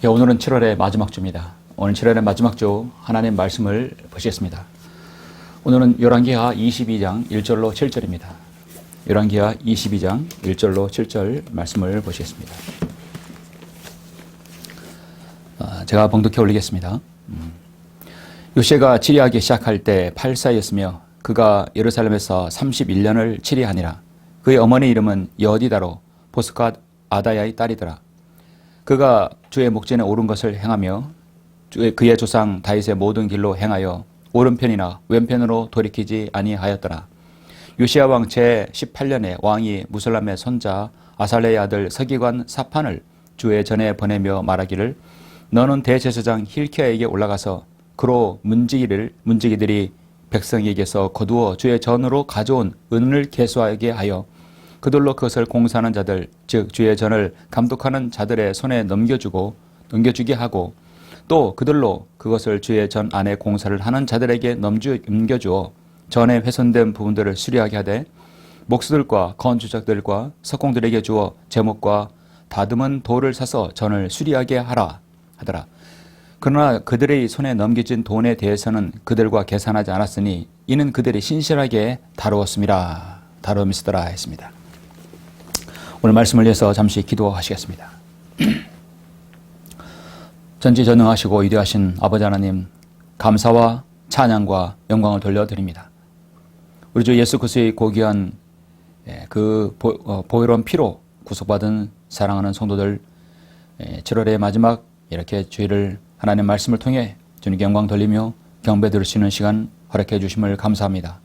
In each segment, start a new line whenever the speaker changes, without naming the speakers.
오늘은 7월의 마지막 주입니다. 오늘 7월의 마지막 주 하나님 말씀을 보시겠습니다. 오늘은 열왕기하 22장 1절로 7절입니다. 열왕기하 22장 1절로 7절 말씀을 보시겠습니다. 제가 봉독해 올리겠습니다. 요새가 치리하기 시작할 때 8살이었으며 그가 예루살렘에서 31년을 치리하니라. 그의 어머니 이름은 여디다로 보스갓 아다야의 딸이더라. 그가 주의 목전에 옳은 것을 행하며 그의 조상 다윗의 모든 길로 행하여 오른편이나 왼편으로 돌이키지 아니하였더라. 요시야 왕 제18년에 왕이 무슬람의 손자 아살레의 아들 서기관 사판을 주의 전에 보내며 말하기를 너는 대제사장 힐키야에게 올라가서 그로 문지기들이 백성에게서 거두어 주의 전으로 가져온 은을 계수하게 하여 그들로 그것을 공사하는 자들 즉 주의 전을 감독하는 자들의 손에 넘겨주게 하고 또 그들로 그것을 주의 전 안에 공사를 하는 자들에게 넘겨주어 전에 훼손된 부분들을 수리하게 하되 목수들과 건축자들과 석공들에게 주어 제목과 다듬은 돌을 사서 전을 수리하게 하라 하더라. 그러나 그들의 손에 넘겨진 돈에 대해서는 그들과 계산하지 않았으니 이는 그들이 신실하게 다루었음이더라 했습니다. 오늘 말씀을 위해서 잠시 기도하시겠습니다. 전지전능하시고 위대하신 아버지 하나님, 감사와 찬양과 영광을 돌려드립니다. 우리 주 예수 그리스도의 고귀한 그 보혈원 피로 구속받은 사랑하는 성도들 7월의 마지막 이렇게 주일을 하나님 말씀을 통해 주님께 영광 돌리며 경배 드릴 수 있는 시간 허락해 주심을 감사합니다.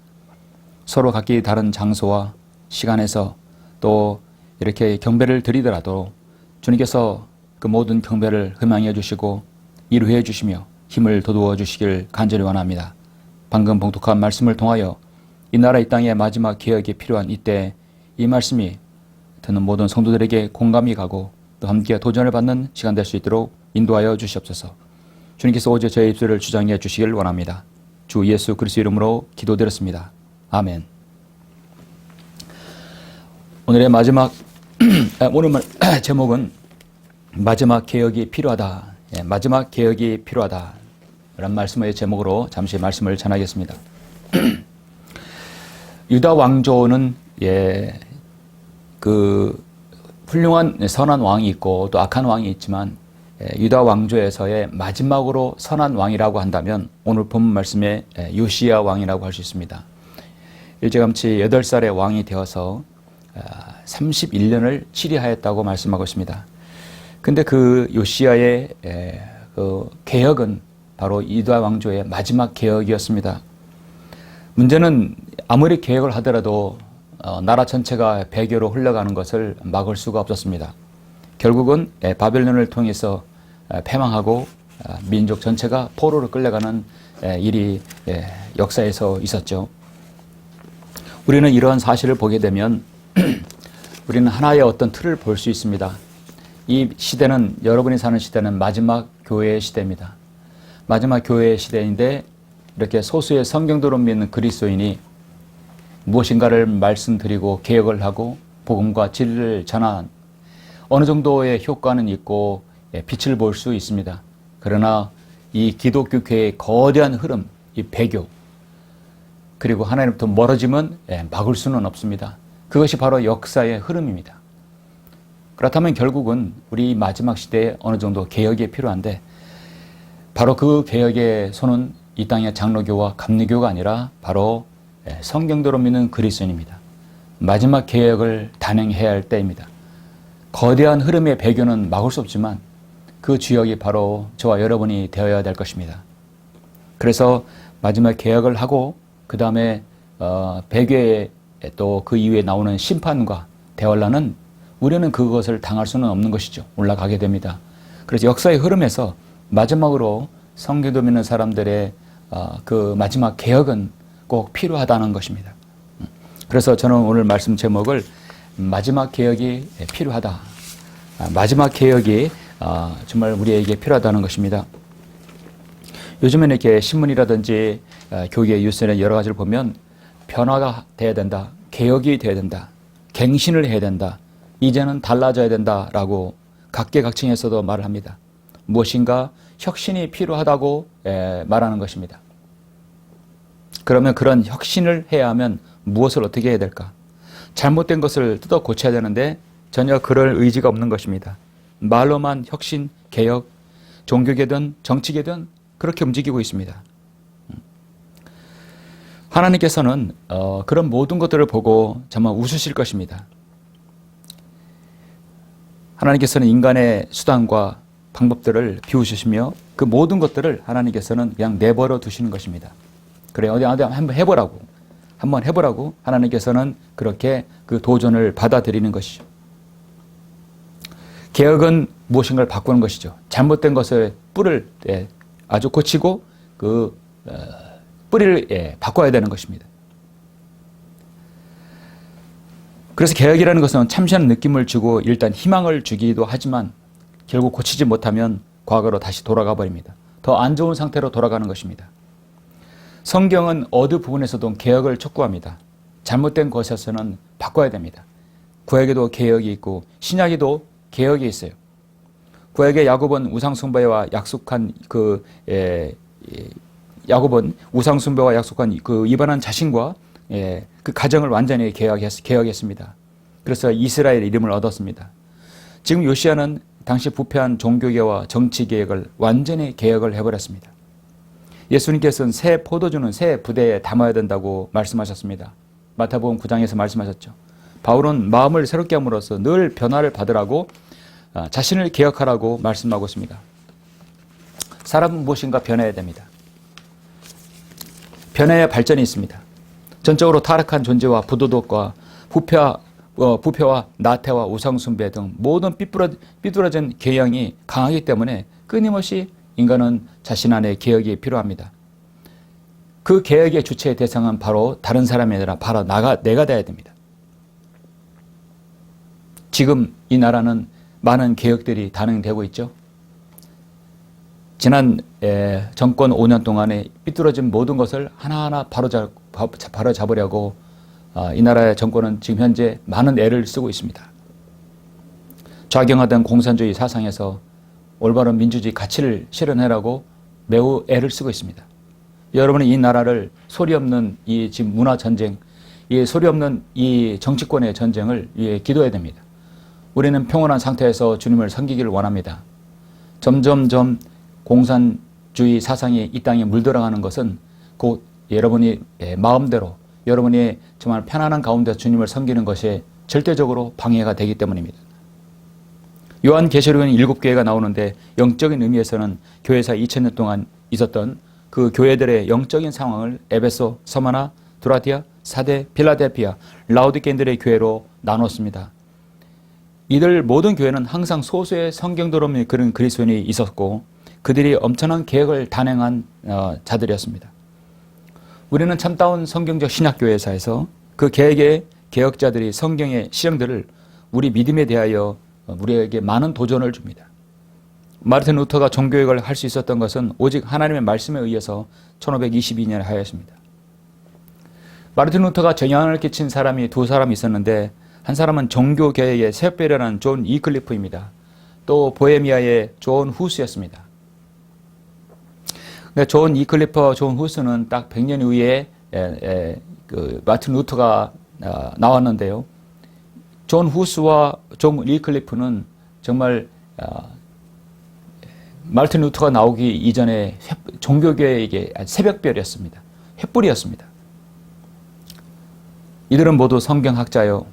서로 각기 다른 장소와 시간에서 또 이렇게 경배를 드리더라도 주님께서 그 모든 경배를 흠양해 주시고 이루해 주시며 힘을 돋워 주시길 간절히 원합니다. 방금 봉독한 말씀을 통하여 이 나라 이 땅의 마지막 개혁이 필요한 이때 이 말씀이 듣는 모든 성도들에게 공감이 가고 또 함께 도전을 받는 시간 될 수 있도록 인도하여 주시옵소서. 주님께서 오직 저의 입술을 주장해 주시길 원합니다. 주 예수 그리스도 이름으로 기도드렸습니다. 아멘. 오늘의 마지막 오늘 제목은 마지막 개혁이 필요하다. 마지막 개혁이 필요하다. 이런 말씀의 제목으로 잠시 말씀을 전하겠습니다. 유다 왕조는 그 훌륭한 선한 왕이 있고 또 악한 왕이 있지만 유다 왕조에서의 마지막으로 선한 왕이라고 한다면 오늘 본문 말씀에 요시야 왕이라고 할 수 있습니다. 일제감치 8살의 왕이 되어서 31년을 치리하였다고 말씀하고 있습니다. 근데 그 요시야의 그 개혁은 바로 유다 왕조의 마지막 개혁이었습니다. 문제는 아무리 개혁을 하더라도 나라 전체가 배교로 흘러가는 것을 막을 수가 없었습니다. 결국은 바벨론을 통해서 패망하고 민족 전체가 포로로 끌려가는 일이 역사에서 있었죠. 우리는 이러한 사실을 보게 되면 우리는 하나의 어떤 틀을 볼 수 있습니다. 이 시대는 여러분이 사는 시대는 마지막 교회의 시대입니다. 마지막 교회의 시대인데 이렇게 소수의 성경도로 믿는 그리스도인이 무엇인가를 말씀드리고 개혁을 하고 복음과 진리를 전한 어느 정도의 효과는 있고 빛을 볼 수 있습니다. 그러나 이 기독교계의 거대한 흐름, 이 배교 그리고 하나님부터 멀어지면 막을 수는 없습니다. 그것이 바로 역사의 흐름입니다. 그렇다면 결국은 우리 마지막 시대에 어느 정도 개혁이 필요한데 바로 그 개혁의 손은 이 땅의 장로교와 감리교가 아니라 바로 성경대로 믿는 그리스도인입니다. 마지막 개혁을 단행해야 할 때입니다. 거대한 흐름의 배교는 막을 수 없지만 그 주역이 바로 저와 여러분이 되어야 될 것입니다. 그래서 마지막 개혁을 하고 그 다음에 배교의 또 그 이후에 나오는 심판과 대환란은 우리는 그것을 당할 수는 없는 것이죠. 올라가게 됩니다. 그래서 역사의 흐름에서 마지막으로 성경도 믿는 사람들의 그 마지막 개혁은 꼭 필요하다는 것입니다. 그래서 저는 오늘 말씀 제목을 마지막 개혁이 필요하다. 마지막 개혁이 정말 우리에게 필요하다는 것입니다. 요즘에는 이렇게 신문이라든지 교계 뉴스나 여러 가지를 보면 변화가 돼야 된다. 개혁이 돼야 된다. 갱신을 해야 된다. 이제는 달라져야 된다라고 각계각층에서도 말을 합니다. 무엇인가 혁신이 필요하다고 말하는 것입니다. 그러면 그런 혁신을 해야 하면 무엇을 어떻게 해야 될까? 잘못된 것을 뜯어 고쳐야 되는데 전혀 그럴 의지가 없는 것입니다. 말로만 혁신, 개혁, 종교계든 정치계든 그렇게 움직이고 있습니다. 하나님께서는 그런 모든 것들을 보고 정말 웃으실 것입니다. 하나님께서는 인간의 수단과 방법들을 비우시며 그 모든 것들을 하나님께서는 그냥 내버려 두시는 것입니다. 그래, 어디 한번 해보라고. 한번 해보라고 하나님께서는 그렇게 그 도전을 받아들이는 것이죠. 개혁은 무엇인가를 바꾸는 것이죠. 잘못된 것의 뿔을 아주 고치고 그 뿌리를 바꿔야 되는 것입니다. 그래서 개혁이라는 것은 참신한 느낌을 주고 일단 희망을 주기도 하지만 결국 고치지 못하면 과거로 다시 돌아가 버립니다. 더 안 좋은 상태로 돌아가는 것입니다. 성경은 어느 부분에서도 개혁을 촉구합니다. 잘못된 것에서는 바꿔야 됩니다. 구약에도 개혁이 있고 신약에도 개혁이 있어요. 구약의 야곱은 우상숭배와 약속한 야곱은 우상숭배와 약속한 그 위반한 자신과 그 가정을 완전히 개혁했습니다. 그래서 이스라엘 이름을 얻었습니다. 지금 요시야는 당시 부패한 종교계와 정치개혁을 완전히 개혁을 해버렸습니다. 예수님께서는 새 포도주는 새 부대에 담아야 된다고 말씀하셨습니다. 마태복음 9장에서 말씀하셨죠. 바울은 마음을 새롭게 함으로써 늘 변화를 받으라고 자신을 개혁하라고 말씀하고 있습니다. 사람은 무엇인가 변해야 됩니다. 변해야 발전이 있습니다. 전적으로 타락한 존재와 부도덕과 부패와 나태와 우상숭배 등 모든 삐뚤어진 개형이 강하기 때문에 끊임없이 인간은 자신 안에 개혁이 필요합니다. 그 개혁의 주체의 대상은 바로 다른 사람이 아니라 바로 내가 돼야 됩니다. 지금 이 나라는 많은 개혁들이 단행되고 있죠. 지난 정권 5년 동안에 삐뚤어진 모든 것을 하나하나 바로잡으려고 이 나라의 정권은 지금 현재 많은 애를 쓰고 있습니다. 좌경화된 공산주의 사상에서 올바른 민주주의 가치를 실현하라고 매우 애를 쓰고 있습니다. 여러분은 이 나라를 소리 없는 이 지금 문화 전쟁, 이 소리 없는 이 정치권의 전쟁을 위해 기도해야 됩니다. 우리는 평온한 상태에서 주님을 섬기기를 원합니다. 점점점 공산주의 사상이 이 땅에 물들어가는 것은 곧 여러분이 마음대로 여러분이 정말 편안한 가운데 주님을 섬기는 것에 절대적으로 방해가 되기 때문입니다. 요한계시록에는 7교회가 나오는데 영적인 의미에서는 교회사 2000년 동안 있었던 그 교회들의 영적인 상황을 에베소, 서마나, 두라디아, 사데, 필라델피아, 라오디게인들의 교회로 나눴습니다. 이들 모든 교회는 항상 소수의 성경도로 그런 그리스도인이 있었고 그들이 엄청난 개혁을 단행한 자들이었습니다. 우리는 참다운 성경적 신약교회사에서 그 개혁의 개혁자들이 성경의 시령들을 우리 믿음에 대하여 우리에게 많은 도전을 줍니다. 마르틴 루터가 종교개혁을 할 수 있었던 것은 오직 하나님의 말씀에 의해서 1522년에 하였습니다. 마르틴 루터가 영향을 끼친 사람이 두 사람이 있었는데 한 사람은 종교개혁의 새벽별이라는 존 이클리프입니다. 또 보헤미아의 존 후스였습니다. 존 이클리프와 존 후스는 딱 100년 후에 마르틴 루터가 나왔는데요. 존 후스와 존 이클리프는 정말 마르틴 루터가 나오기 이전에 종교계에게 새벽별이었습니다. 횃불이었습니다. 이들은 모두 성경학자요.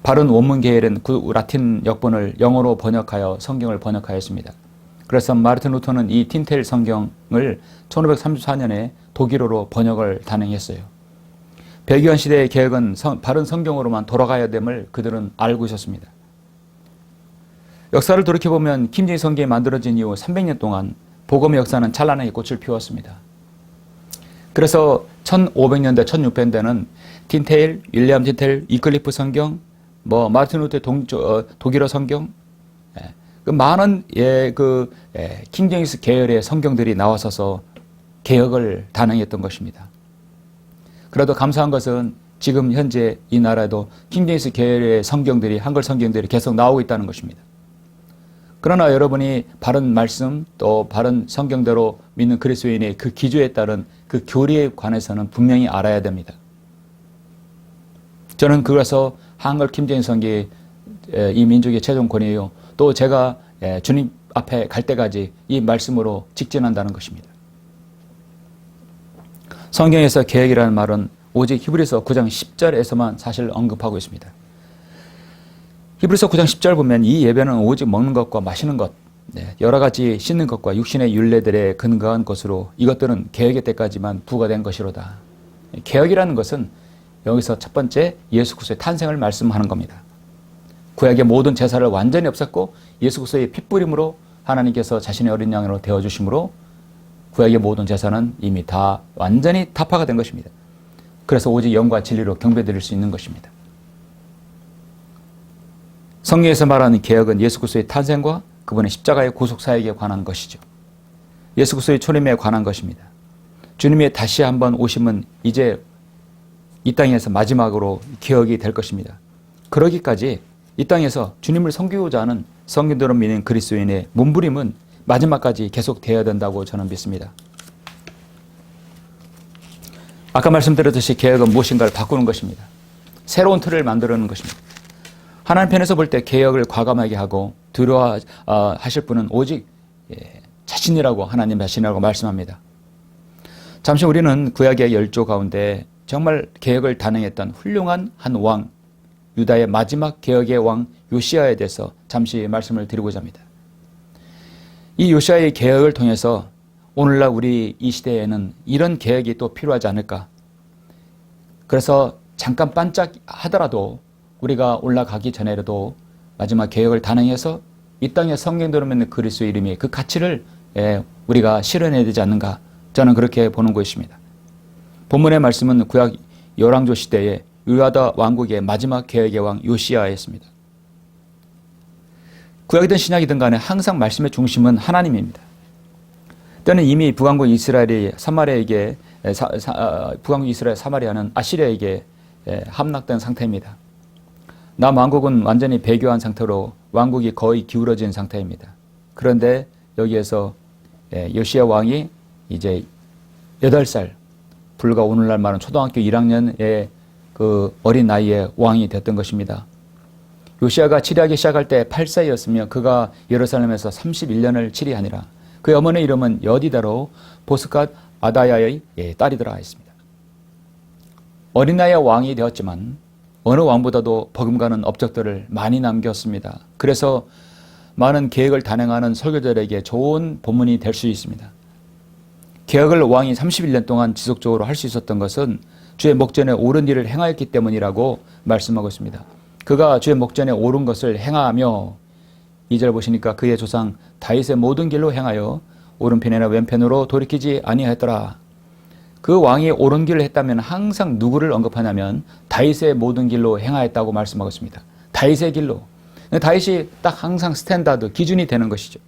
바른 원문 계열은 그 라틴 역본을 영어로 번역하여 성경을 번역하였습니다. 그래서 마르틴 루터는 이 틴텔 성경을 1534년에 독일어로 번역을 단행했어요. 백유한 시대의 개혁은 바른 성경으로만 돌아가야 됨을 그들은 알고 있었습니다. 역사를 돌이켜보면 킹제임스 성경이 만들어진 이후 300년 동안 복음의 역사는 찬란하게 꽃을 피웠습니다. 그래서 1500년대, 1600년대는 틴테일, 윌리엄 틴테일, 이클리프 성경, 마르틴 루터의 독일어 성경, 그 많은 킹제임스 계열의 성경들이 나와서서 개혁을 단행했던 것입니다. 그래도 감사한 것은 지금 현재 이 나라에도 킹제임스 계열의 성경들이 한글 성경들이 계속 나오고 있다는 것입니다. 그러나 여러분이 바른 말씀 또 바른 성경대로 믿는 그리스도인의 그 기조에 따른 그 교리에 관해서는 분명히 알아야 됩니다. 저는 그래서 한글 김재인 성기 이 민족의 최종 권위요. 또 제가 주님 앞에 갈 때까지 이 말씀으로 직진한다는 것입니다. 성경에서 계획이라는 말은 오직 히브리서 9장 10절에서만 사실 언급하고 있습니다. 히브리서 9장 10절 보면 이 예배는 오직 먹는 것과 마시는 것, 여러 가지 씻는 것과 육신의 율례들에 근거한 것으로 이것들은 계획의 때까지만 부과된 것이로다. 계획이라는 것은 여기서 첫 번째 예수 그리스도의 탄생을 말씀하는 겁니다. 구약의 모든 제사를 완전히 없앴고 예수 그리스도의 핏부림으로 하나님께서 자신의 어린 양으로 되어주심으로 구약의 모든 제사는 이미 다 완전히 타파가 된 것입니다. 그래서 오직 영과 진리로 경배드릴 수 있는 것입니다. 성경에서 말하는 개혁은 예수 그리스도의 탄생과 그분의 십자가의 구속사역에 관한 것이죠. 예수 그리스도의 초림에 관한 것입니다. 주님의 다시 한번 오심은 이제 이 땅에서 마지막으로 기억이 될 것입니다. 그러기까지 이 땅에서 주님을 섬기고자 하는 성경대로 믿는 그리스도인의 몸부림은 마지막까지 계속되어야 된다고 저는 믿습니다. 아까 말씀드렸듯이 개혁은 무엇인가를 바꾸는 것입니다. 새로운 틀을 만들어내는 것입니다. 하나님 편에서 볼 때 개혁을 과감하게 하고 두려워하실 분은 오직 자신이라고 하나님 자신이라고 말씀합니다. 잠시 우리는 구약의 열조 가운데 정말 개혁을 단행했던 훌륭한 한 왕, 유다의 마지막 개혁의 왕 요시야에 대해서 잠시 말씀을 드리고자 합니다. 이 요시야의 개혁을 통해서 오늘날 우리 이 시대에는 이런 개혁이 또 필요하지 않을까. 그래서 잠깐 반짝 하더라도 우리가 올라가기 전에라도 마지막 개혁을 단행해서 이 땅에 성경대로 믿는 그리스도의 이름이 그 가치를 우리가 실현해야 되지 않는가. 저는 그렇게 보는 것입니다. 본문의 말씀은 구약 열왕조 시대에 유다 왕국의 마지막 개혁의 왕 요시야였습니다. 구약이든 신약이든 간에 항상 말씀의 중심은 하나님입니다. 때는 이미 북왕국 이스라엘이 사마리아에게 북왕국 이스라엘 사마리아는 아시리아에게 함락된 상태입니다. 남왕국은 완전히 배교한 상태로 왕국이 거의 기울어진 상태입니다. 그런데 여기에서 요시야 왕이 이제 8살, 불과 오늘날 말은 초등학교 1학년의 그 어린 나이에 왕이 됐던 것입니다. 요시야가 치리하기 시작할 때 8세였으며 그가 예루살렘에서 31년을 치리하니라. 그의 어머니의 이름은 여디다로 보스갓 아다야의 딸이더라 했습니다. 어린 나이에 왕이 되었지만 어느 왕보다도 버금가는 업적들을 많이 남겼습니다. 그래서 많은 계획을 단행하는 설교자들에게 좋은 본문이 될 수 있습니다. 개혁을 왕이 31년 동안 지속적으로 할 수 있었던 것은 주의 목전에 옳은 일을 행하였기 때문이라고 말씀하고 있습니다. 그가 주의 목전에 옳은 것을 행하며 2절 보시니까 그의 조상 다윗의 모든 길로 행하여 오른편이나 왼편으로 돌이키지 아니하였더라. 그 왕이 옳은 길을 했다면 항상 누구를 언급하냐면 다윗의 모든 길로 행하였다고 말씀하고 있습니다. 다윗의 길로. 다윗이 딱 항상 스탠다드, 기준이 되는 것이죠.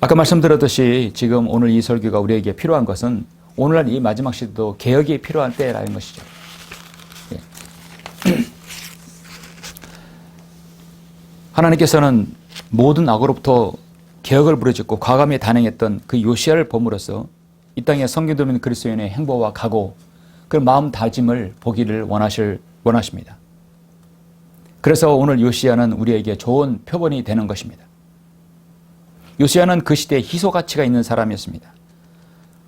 아까 말씀드렸듯이 지금 오늘 이 설교가 우리에게 필요한 것은 오늘날 이 마지막 시대도 개혁이 필요한 때라는 것이죠. 하나님께서는 모든 악으로부터 개혁을 부르짖고 과감히 단행했던 그 요시야를 봄으로써 이 땅에 성경대로 믿는 그리스도인의 행보와 각오, 그 마음 다짐을 보기를 원하십니다. 그래서 오늘 요시야는 우리에게 좋은 표본이 되는 것입니다. 요시야는 그 시대에 희소 가치가 있는 사람이었습니다.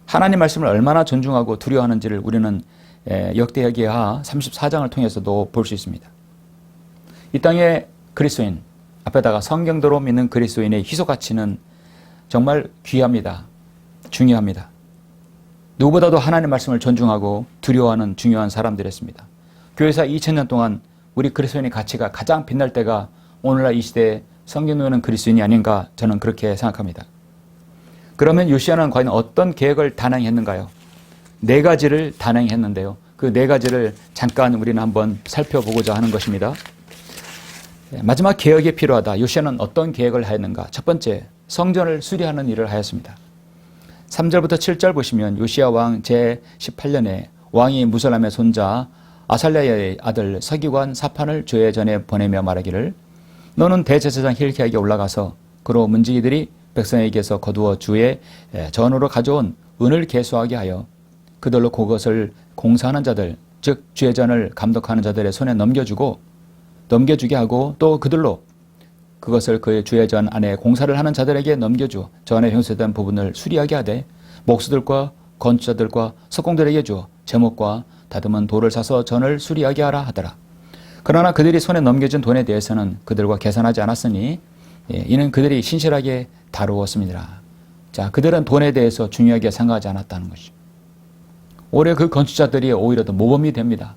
하나님 말씀을 얼마나 존중하고 두려워하는지를 우리는 역대기하 34장을 통해서도 볼 수 있습니다. 이 땅의 그리스도인, 앞에다가 성경대로 믿는 그리스도인의 희소 가치는 정말 귀합니다. 중요합니다. 누구보다도 하나님 말씀을 존중하고 두려워하는 중요한 사람들이었습니다. 교회사 2000년 동안 우리 그리스도인의 가치가 가장 빛날 때가 오늘날 이 시대에 성경대로 믿는 그리스도인이 아닌가 저는 그렇게 생각합니다. 그러면 요시야는 과연 어떤 계획을 단행했는가요? 4가지를 단행했는데요. 그 4가지를 잠깐 우리는 한번 살펴보고자 하는 것입니다. 마지막 개혁이 필요하다. 요시야는 어떤 계획을 하였는가? 첫 번째, 성전을 수리하는 일을 하였습니다. 3절부터 7절 보시면 요시야 왕 제18년에 왕이 무살람의 손자 아살랴의 아들 서기관 사판을 주의 전에 보내며 말하기를 너는 대제사장 힐키야에게 올라가서 그로 문지기들이 백성에게서 거두어 주의 전으로 가져온 은을 계수하게 하여 그들로 그것을 공사하는 자들 즉 주의 전을 감독하는 자들의 손에 넘겨주게 하고 또 그들로 그것을 그의 주의 전 안에 공사를 하는 자들에게 넘겨주어 전에 형성된 부분을 수리하게 하되 목수들과 건축자들과 석공들에게 주어 제목과 다듬은 돌을 사서 전을 수리하게 하라 하더라. 그러나 그들이 손에 넘겨진 돈에 대해서는 그들과 계산하지 않았으니 이는 그들이 신실하게 다루었습니다. 자, 그들은 돈에 대해서 중요하게 생각하지 않았다는 것이죠. 오히려 그 건축자들이 오히려 더 모범이 됩니다.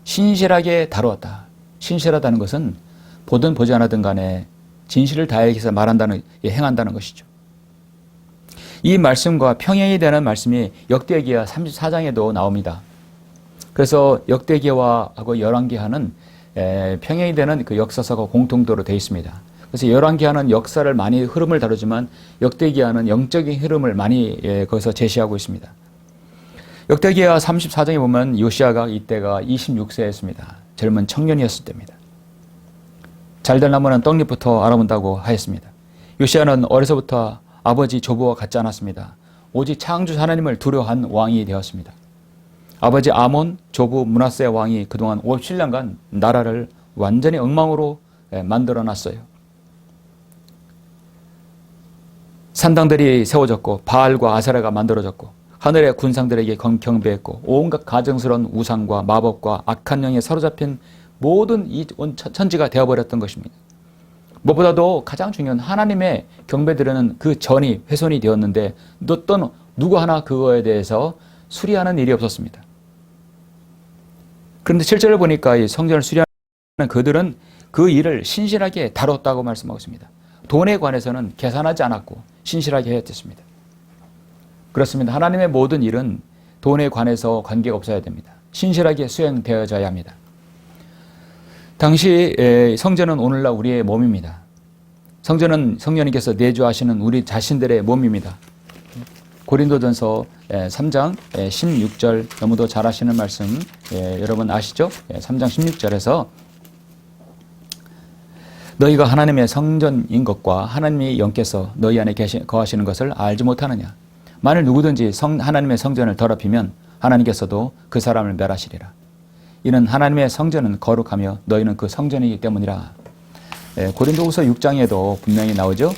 신실하게 다루었다. 신실하다는 것은 보든 보지 않았든 간에 진실을 다해서 행한다는 것이죠. 이 말씀과 평행이 되는 말씀이 역대기하 34장에도 나옵니다. 그래서 역대기하고 열왕기하는 평행이 되는 그 역사서가 공통도로 되어 있습니다. 그래서 열왕기하는 역사를 많이 흐름을 다루지만 역대기하는 영적인 흐름을 많이 거기서 제시하고 있습니다. 역대기하 34장에 보면 요시아가 이때가 26세였습니다. 젊은 청년이었을 때입니다. 잘될 나무는 떡잎부터 알아본다고 하였습니다. 요시아는 어려서부터 아버지 조부와 같지 않았습니다. 오직 창조 하나님을 두려워한 왕이 되었습니다. 아버지 아몬, 조부 므낫세 왕이 그동안 57년간 나라를 완전히 엉망으로 만들어놨어요. 산당들이 세워졌고 바알과 아세라가 만들어졌고 하늘의 군상들에게 경배했고 온갖 가증스러운 우상과 마법과 악한 영에 사로잡힌 모든 이 천지가 되어버렸던 것입니다. 무엇보다도 가장 중요한 하나님의 경배드리는 그 전이 훼손이 되었는데 어떤 누구 하나 그거에 대해서 수리하는 일이 없었습니다. 그런데 실제로 보니까 이 성전을 수리하는 그들은 그 일을 신실하게 다뤘다고 말씀하고 있습니다. 돈에 관해서는 계산하지 않았고 신실하게 했습니다. 그렇습니다. 하나님의 모든 일은 돈에 관해서 관계가 없어야 됩니다. 신실하게 수행되어져야 합니다. 당시 성전은 오늘날 우리의 몸입니다. 성전은 성령님께서 내주하시는 우리 자신들의 몸입니다. 고린도전서 3장 16절 너무도 잘 아시는 말씀 여러분 아시죠? 3장 16절에서 너희가 하나님의 성전인 것과 하나님이 영께서 너희 안에 거하시는 것을 알지 못하느냐. 만일 누구든지 하나님의 성전을 더럽히면 하나님께서도 그 사람을 멸하시리라. 이는 하나님의 성전은 거룩하며 너희는 그 성전이기 때문이라. 고린도후서 6장에도 분명히 나오죠.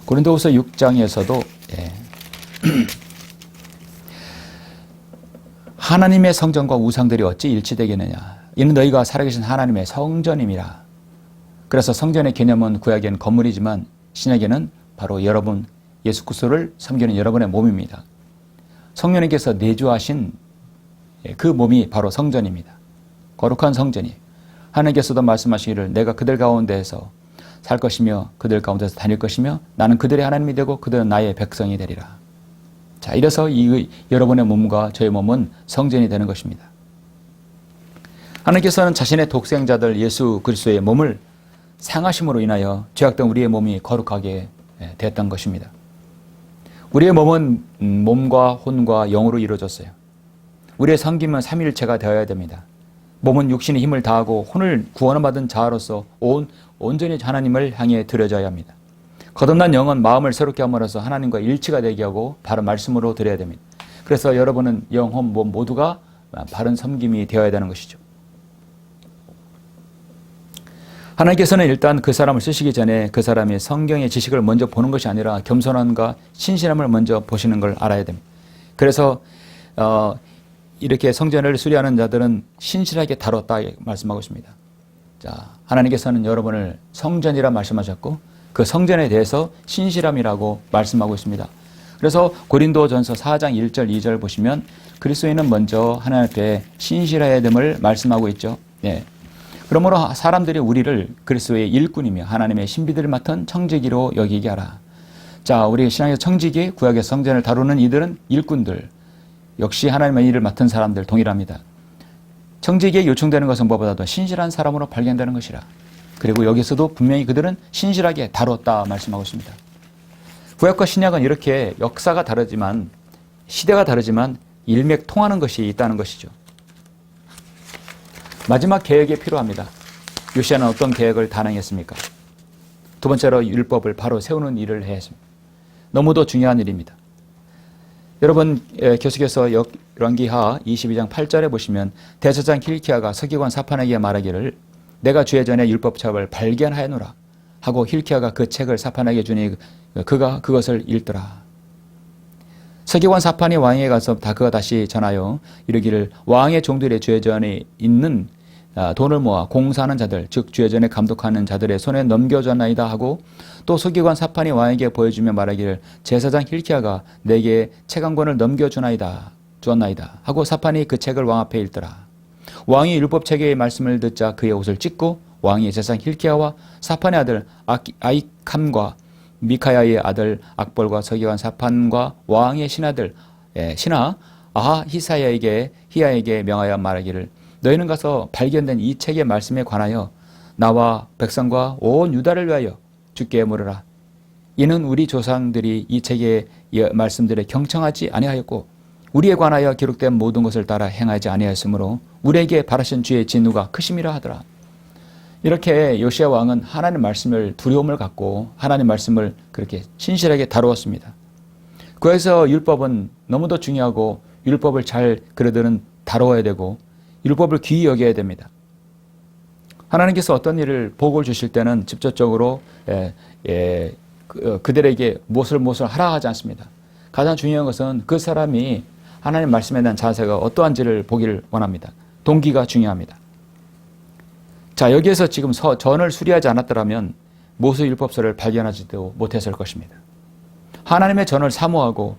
고린도후서 6장에서도 하나님의 성전과 우상들이 어찌 일치되겠느냐. 이는 너희가 살아계신 하나님의 성전임이라. 그래서 성전의 개념은 구약에는 건물이지만 신약에는 바로 여러분 예수 그리스도를 섬기는 여러분의 몸입니다. 성령님께서 내주하신 그 몸이 바로 성전입니다. 거룩한 성전이 하나님께서도 말씀하시기를 내가 그들 가운데에서 살 것이며 그들 가운데서 다닐 것이며 나는 그들의 하나님이 되고 그들은 나의 백성이 되리라. 자, 이래서 여러분의 몸과 저의 몸은 성전이 되는 것입니다. 하나님께서는 자신의 독생자들 예수 그리스도의 몸을 상하심으로 인하여 죄악된 우리의 몸이 거룩하게 됐던 것입니다. 우리의 몸은 몸과 혼과 영으로 이루어졌어요. 우리의 섬김은 삼위일체가 되어야 됩니다. 몸은 육신의 힘을 다하고 혼을 구원을 받은 자아로서 온전히 하나님을 향해 드려져야 합니다. 거듭난 영은 마음을 새롭게 함으로써 하나님과 일치가 되게 하고 바른 말씀으로 드려야 됩니다. 그래서 여러분은 영, 혼, 몸 모두가 바른 섬김이 되어야 되는 것이죠. 하나님께서는 일단 그 사람을 쓰시기 전에 그 사람이 성경의 지식을 먼저 보는 것이 아니라 겸손함과 신실함을 먼저 보시는 걸 알아야 됩니다. 그래서 이렇게 성전을 수리하는 자들은 신실하게 다뤘다 말씀하고 있습니다. 자, 하나님께서는 여러분을 성전이라 말씀하셨고 그 성전에 대해서 신실함이라고 말씀하고 있습니다. 그래서 고린도전서 4장 1절 2절 보시면 그리스도인은 먼저 하나님 앞에 신실해야 됨을 말씀하고 있죠. 네. 그러므로 사람들이 우리를 그리스도의 일꾼이며 하나님의 신비들을 맡은 청지기로 여기게 하라. 자, 우리 신앙에서 청지기, 구약의 성전을 다루는 이들은 일꾼들, 역시 하나님의 일을 맡은 사람들 동일합니다. 청지기에 요청되는 것은 무엇보다도 신실한 사람으로 발견되는 것이라. 그리고 여기서도 분명히 그들은 신실하게 다뤘다 말씀하고 있습니다. 구약과 신약은 이렇게 역사가 다르지만 시대가 다르지만 일맥통하는 것이 있다는 것이죠. 마지막 개혁이 필요합니다. 요시야는 어떤 개혁을 단행했습니까? 두 번째로 율법을 바로 세우는 일을 해야 했습니다. 너무도 중요한 일입니다. 여러분 계속해서 열왕기하 22장 8절에 보시면 대제사장 hilki야가 서기관 사판에게 말하기를 내가 주의 전에 율법책을 발견하였노라 하고 hilki야가 그 책을 사판에게 주니 그가 그것을 읽더라. 서기관 사판이 왕에게 가서 그가 다시 전하여 이르기를 왕의 종들의 주의 전에 있는 돈을 모아 공사하는 자들 즉 주의 전에 감독하는 자들의 손에 넘겨줬나이다 하고 또 서기관 사판이 왕에게 보여주며 말하기를 제사장 hilki야가 내게 책 한 권을 넘겨주나이다 주었나이다 하고 사판이 그 책을 왕 앞에 읽더라. 왕이 율법책의 말씀을 듣자 그의 옷을 찢고 왕이 제사장 hilki야와 사판의 아들 아히캄과 미카야의 아들 악볼과 서기관 사판과 왕의 신하들 신하 히야에게 명하여 말하기를 너희는 가서 발견된 이 책의 말씀에 관하여 나와 백성과 온 유다를 위하여 주께 물으라. 이는 우리 조상들이 이 책의 말씀들에 경청하지 아니하였고 우리에 관하여 기록된 모든 것을 따라 행하지 아니하였으므로 우리에게 바라신 주의 진노가 크심이라 하더라. 이렇게 요시야 왕은 하나님 말씀을 두려움을 갖고 하나님 말씀을 그렇게 신실하게 다루었습니다. 그래서 율법은 너무도 중요하고 율법을 잘 그들은 다루어야 되고 율법을 귀히 여겨야 됩니다. 하나님께서 어떤 일을 복을 주실 때는 직접적으로 그들에게 무엇을 하라 하지 않습니다. 가장 중요한 것은 그 사람이 하나님 말씀에 대한 자세가 어떠한지를 보기를 원합니다. 동기가 중요합니다. 자, 여기에서 지금 전을 수리하지 않았더라면 모세 율법서를 발견하지도 못했을 것입니다. 하나님의 전을 사모하고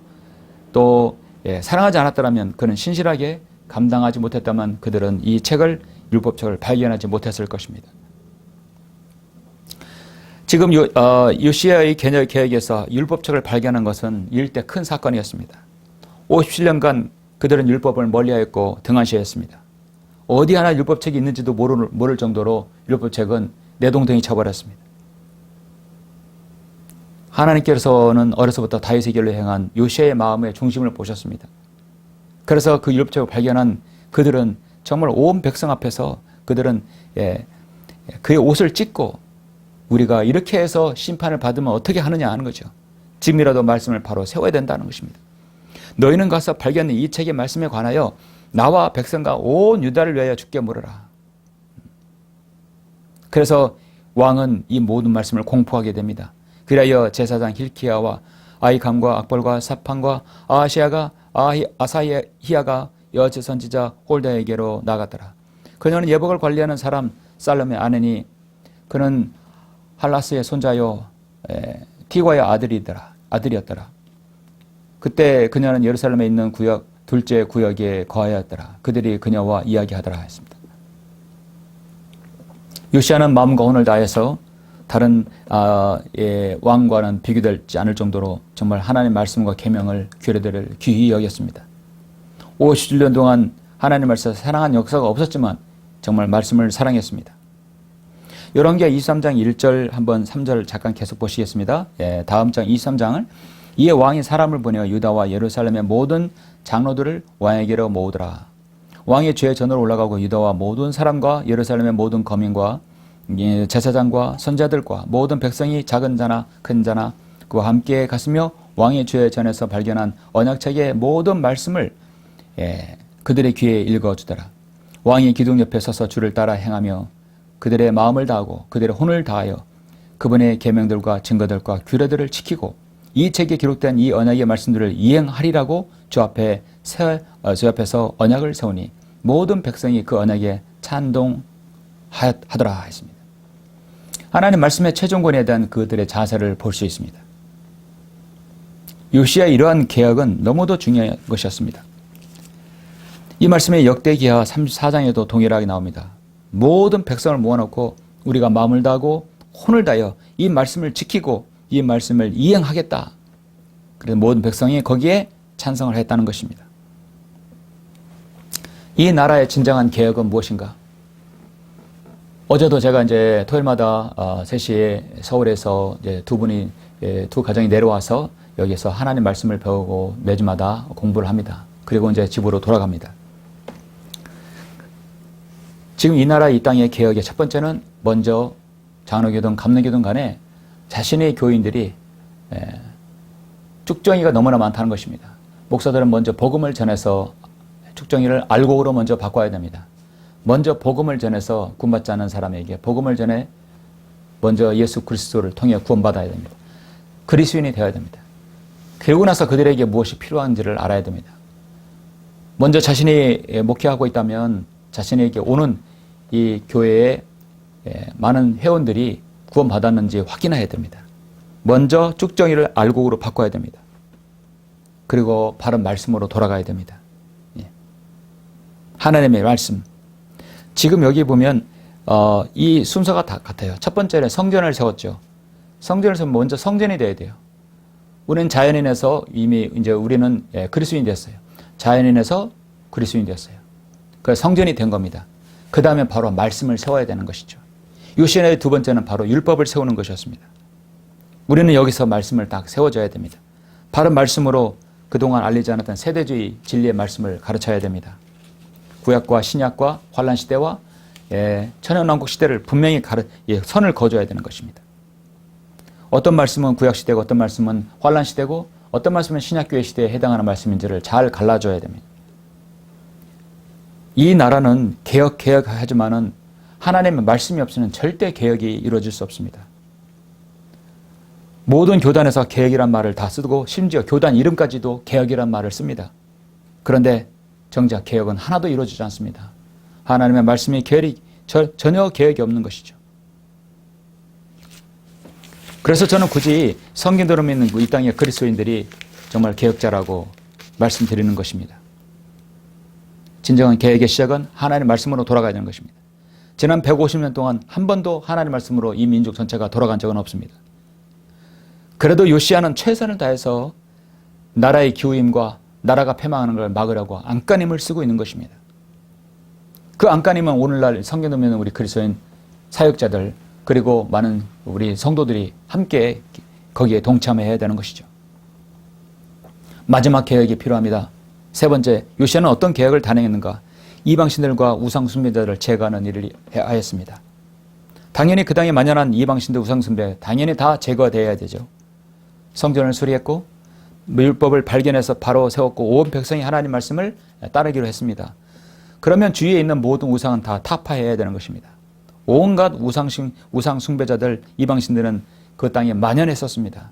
또 사랑하지 않았더라면 그는 신실하게 감당하지 못했다면 그들은 이 책을 율법책을 발견하지 못했을 것입니다. 지금 요시야의 개혁에서 율법책을 발견한 것은 일대 큰 사건이었습니다. 57년간 그들은 율법을 멀리하였고 등한시했습니다. 어디 하나 율법책이 있는지도 모를 정도로 율법책은 내동댕이 쳐버렸습니다. 하나님께서는 어려서부터 다윗의 길로 행한 요시야의 마음의 중심을 보셨습니다. 그래서 그 율법책을 발견한 그들은 정말 온 백성 앞에서 그들은 그의 옷을 찢고 우리가 이렇게 해서 심판을 받으면 어떻게 하느냐 하는 거죠. 지금이라도 말씀을 바로 세워야 된다는 것입니다. 너희는 가서 발견한 이 책의 말씀에 관하여 나와 백성과 온 유다를 위하여 주께 물으라. 그래서 왕은 이 모든 말씀을 공포하게 됩니다. 그리하여 제사장 hilki야와 아히캄과 악볼과 사판과 아사히야가 여제 선지자 홀다에게로 나갔더라. 그녀는 예복을 관리하는 사람 살롬의 아내니 그는 할라스의 손자요 티과의 아들이었더라. 그때 그녀는 예루살렘에 있는 둘째 구역에 거하였더라. 그들이 그녀와 이야기하더라 했습니다. 요시야는 마음과 혼을 다해서 다른 왕과는 비교되지 않을 정도로 정말 하나님의 말씀과 계명을 규례들을 귀히 여겼습니다. 57년 동안 하나님 말씀을 사랑한 역사가 없었지만 정말 말씀을 사랑했습니다. 열왕기하 23장 1절 한번 3절 잠깐 계속 보시겠습니다. 다음 장 23장을 이에 왕이 사람을 보내어 유다와 예루살렘의 모든 장로들을 왕에게로 모으더라. 왕이 죄의 전으로 올라가고 유다와 모든 사람과 예루살렘의 모든 거민과 제사장과 선자들과 모든 백성이 작은 자나 큰 자나 그와 함께 갔으며 왕의 죄의 전에서 발견한 언약책의 모든 말씀을 그들의 귀에 읽어주더라. 왕이 기둥 옆에 서서 주를 따라 행하며 그들의 마음을 다하고 그들의 혼을 다하여 그분의 계명들과 증거들과 규례들을 지키고 이 책에 기록된 이 언약의 말씀들을 이행하리라고 주 앞에서 언약을 세우니 모든 백성이 그 언약에 찬동하더라 했습니다. 하나님 말씀의 최종권에 대한 그들의 자세를 볼 수 있습니다. 요시야의 이러한 개혁은 너무도 중요한 것이었습니다. 이 말씀의 역대기하 34장에도 동일하게 나옵니다. 모든 백성을 모아놓고 우리가 마음을 다하고 혼을 다하여 이 말씀을 지키고 이 말씀을 이행하겠다. 그래서 모든 백성이 거기에 찬성을 했다는 것입니다. 이 나라의 진정한 개혁은 무엇인가? 어제도 제가 이제 토요일마다 3시에 서울에서 이제 두 가정이 내려와서 여기서 하나님 말씀을 배우고 매주마다 공부를 합니다. 그리고 이제 집으로 돌아갑니다. 지금 이 나라 이 땅의 개혁의 첫 번째는 먼저 장로교든 감리교든 간에 자신의 교인들이 쭉정이가 너무나 많다는 것입니다. 목사들은 먼저 복음을 전해서 쭉정이를 알곡으로 먼저 바꿔야 됩니다. 먼저 복음을 전해서 구원받지 않는 사람에게 복음을 전해 먼저 예수 그리스도를 통해 구원받아야 됩니다. 그리스도인이 되어야 됩니다. 그러고 나서 그들에게 무엇이 필요한지를 알아야 됩니다. 먼저 자신이 목회하고 있다면 자신에게 오는 이 교회의 많은 회원들이 구원받았는지 확인해야 됩니다. 먼저 쭉정이를 알곡으로 바꿔야 됩니다. 그리고 바른 말씀으로 돌아가야 됩니다. 하나님의 말씀. 지금 여기 보면 이 순서가 다 같아요. 첫 번째는 성전을 세웠죠. 성전을 세우면 먼저 성전이 돼야 돼요. 우리는 자연인에서 이미 이제 우리는 그리스도인이 됐어요. 자연인에서 그리스도인이 됐어요. 그래서 성전이 된 겁니다. 그 다음에 바로 말씀을 세워야 되는 것이죠. 요시야의 두 번째는 바로 율법을 세우는 것이었습니다. 우리는 여기서 말씀을 딱 세워줘야 됩니다. 바른 말씀으로 그동안 알리지 않았던 세대주의 진리의 말씀을 가르쳐야 됩니다. 구약과 신약과 환란시대와 천연왕국 시대를 분명히 선을 그어줘야 되는 것입니다. 어떤 말씀은 구약시대고 어떤 말씀은 환란시대고 어떤 말씀은 신약교회 시대에 해당하는 말씀인지를 잘 갈라줘야 됩니다. 이 나라는 개혁하지만은 하나님의 말씀이 없이는 절대 개혁이 이루어질 수 없습니다. 모든 교단에서 개혁이란 말을 다 쓰고 심지어 교단 이름까지도 개혁이란 말을 씁니다. 그런데 정작 개혁은 하나도 이루어지지 않습니다. 하나님의 말씀이 전혀 개혁이 없는 것이죠. 그래서 저는 굳이 성경대로 믿는 이 땅의 그리스도인들이 정말 개혁자라고 말씀드리는 것입니다. 진정한 개혁의 시작은 하나님의 말씀으로 돌아가야 되는 것입니다. 지난 150년 동안 한 번도 하나님의 말씀으로 이 민족 전체가 돌아간 적은 없습니다. 그래도 요시야는 최선을 다해서 나라의 기우임과 나라가 패망하는 걸 막으려고 안간힘을 쓰고 있는 것입니다. 그 안간힘은 오늘날 성경 보면 우리 그리스도인 사역자들 그리고 많은 우리 성도들이 함께 거기에 동참해야 되는 것이죠. 마지막 개혁이 필요합니다. 세 번째, 요시야는 어떤 개혁을 단행했는가? 이방신들과 우상숭배자들을 제거하는 일을 하였습니다. 당연히 그 당에 만연한 이방신들 우상숭배 당연히 다 제거되어야 되죠. 성전을 수리했고 율법을 발견해서 바로 세웠고 온 백성이 하나님 말씀을 따르기로 했습니다. 그러면 주위에 있는 모든 우상은 다 타파해야 되는 것입니다. 온갖 우상 숭배자들 이방신들은 그 땅에 만연했었습니다.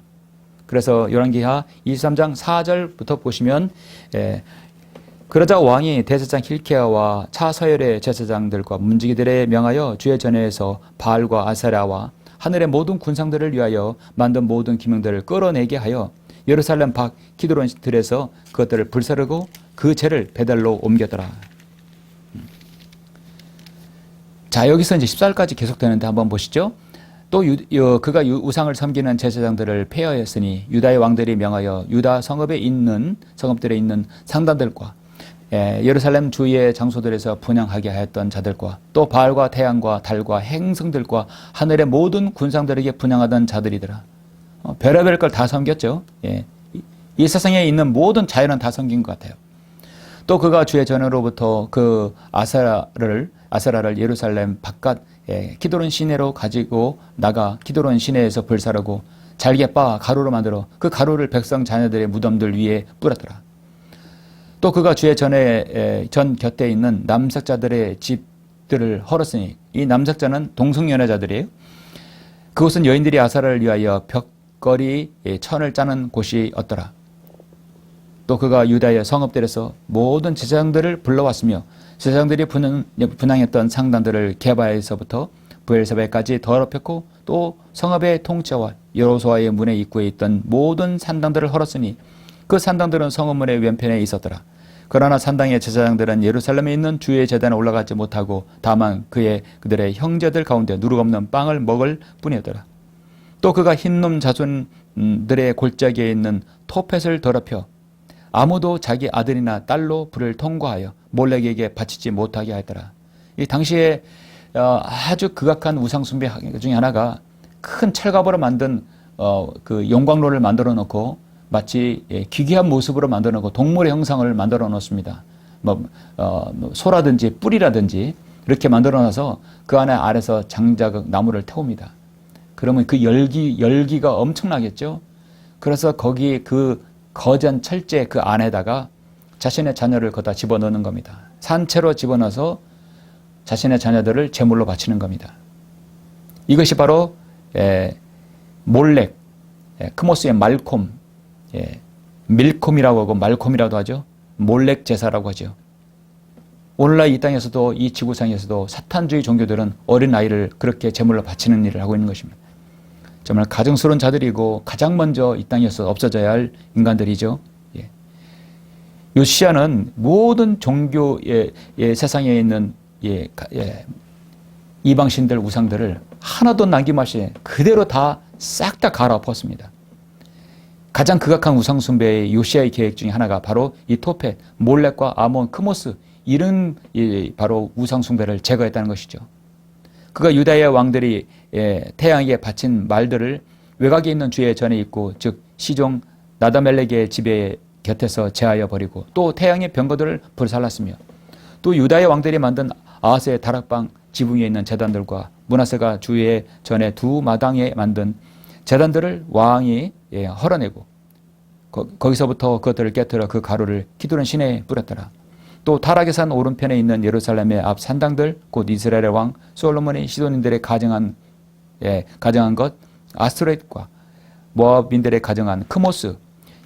그래서 열왕기하 23장 4절부터 보시면 그러자 왕이 대제사장 hilki야와 차서열의 제사장들과 문지기들에 명하여 주의 전에서 바알과 아세라와 하늘의 모든 군상들을 위하여 만든 모든 기명들을 끌어내게 하여 예루살렘 밖 기드론 들에서 그것들을 불사르고 그 죄를 베델로 옮겼더라. 자, 여기서 이제 14절까지 계속되는데 한번 보시죠. 또 그가 우상을 섬기는 제사장들을 폐하였으니 유다의 왕들이 명하여 유다 성읍들에 있는 상단들과 예루살렘 주위의 장소들에서 분향하게 하였던 자들과 또 바알과 태양과 달과 행성들과 하늘의 모든 군상들에게 분향하던 자들이더라. 별의별 걸 다 섬겼죠. 이 세상에 있는 모든 자연은 다 섬긴 것 같아요. 또 그가 주의 전으로부터 그 아세라를 예루살렘 바깥 기드론 시내로 가지고 나가 기드론 시내에서 불사르고 잘게 빻아 가루로 만들어 그 가루를 백성 자녀들의 무덤들 위에 뿌렸더라. 또 그가 주의 전 곁에 있는 남색자들의 집들을 헐었으니 이 남색자는 동성연애자들이에요. 그곳은 여인들이 아사라를 위하여 벽걸이 천을 짜는 곳이었더라. 또 그가 유다의 성읍들에서 모든 제사장들을 불러왔으며 제사장들이 분향했던 상단들을 게바에서부터 브엘세바까지 더럽혔고 또 성읍의 통째와 여호수아의 문의 입구에 있던 모든 산당들을 헐었으니 그 산당들은 성읍문의 왼편에 있었더라. 그러나 산당의 제사장들은 예루살렘에 있는 주의 제단에 올라가지 못하고 다만 그들의 형제들 가운데 누룩 없는 빵을 먹을 뿐이었더라. 또 그가 흰놈 자손들의 골짜기에 있는 토펫을 더럽혀 아무도 자기 아들이나 딸로 불을 통과하여 몰렉에게 바치지 못하게 하였더라. 이 당시에 아주 극악한 우상 숭배 중에 하나가 큰 철갑으로 만든 그 영광로를 만들어 놓고 마치 기괴한 모습으로 만들어 놓고 동물의 형상을 만들어 놓습니다. 뭐 소라든지 뿔이라든지 이렇게 만들어 놔서 그 안에 아래서 장자극 나무를 태웁니다. 그러면 그 열기가 엄청나겠죠. 그래서 거기 그 거대한 철제 그 안에다가 자신의 자녀를 거다 집어넣는 겁니다. 산채로 집어넣어서 자신의 자녀들을 제물로 바치는 겁니다. 이것이 바로 몰렉, 크모스의 말콤, 밀콤이라고 하고 말콤이라고 하죠. 몰렉 제사라고 하죠. 오늘날 이 땅에서도 이 지구상에서도 사탄주의 종교들은 어린아이를 그렇게 제물로 바치는 일을 하고 있는 것입니다. 정말 가증스러운 자들이고 가장 먼저 이 땅에서 없어져야 할 인간들이죠. 요시야는 모든 종교의 세상에 있는 이방신들 우상들을 하나도 남김없이 그대로 다 싹 다 갈아엎었습니다. 가장 극악한 우상 숭배의 요시야의 계획 중에 하나가 바로 이 토펫, 몰렉과 아몬, 크모스 이런 바로 우상 숭배를 제거했다는 것이죠. 그가 유다의 왕들이 태양에게 바친 말들을 외곽에 있는 주의 전에 있고 즉 시종 나다멜렉의 집에 곁에서 제하여 버리고 또 태양의 병거들을 불살랐으며 또 유다의 왕들이 만든 아하스의 다락방 지붕에 있는 제단들과 므낫세가 주의 전에 두 마당에 만든 제단들을 왕이 헐어내고 거기서부터 그것들을 깨뜨려 그 가루를 기드론 시내에 뿌렸더라. 또 타락의 산 오른편에 있는 예루살렘의 앞 산당들 곧 이스라엘의 왕 솔로몬이 시돈인들의 가정한 것 아스토렛과 모압인들의 가정한 크모스.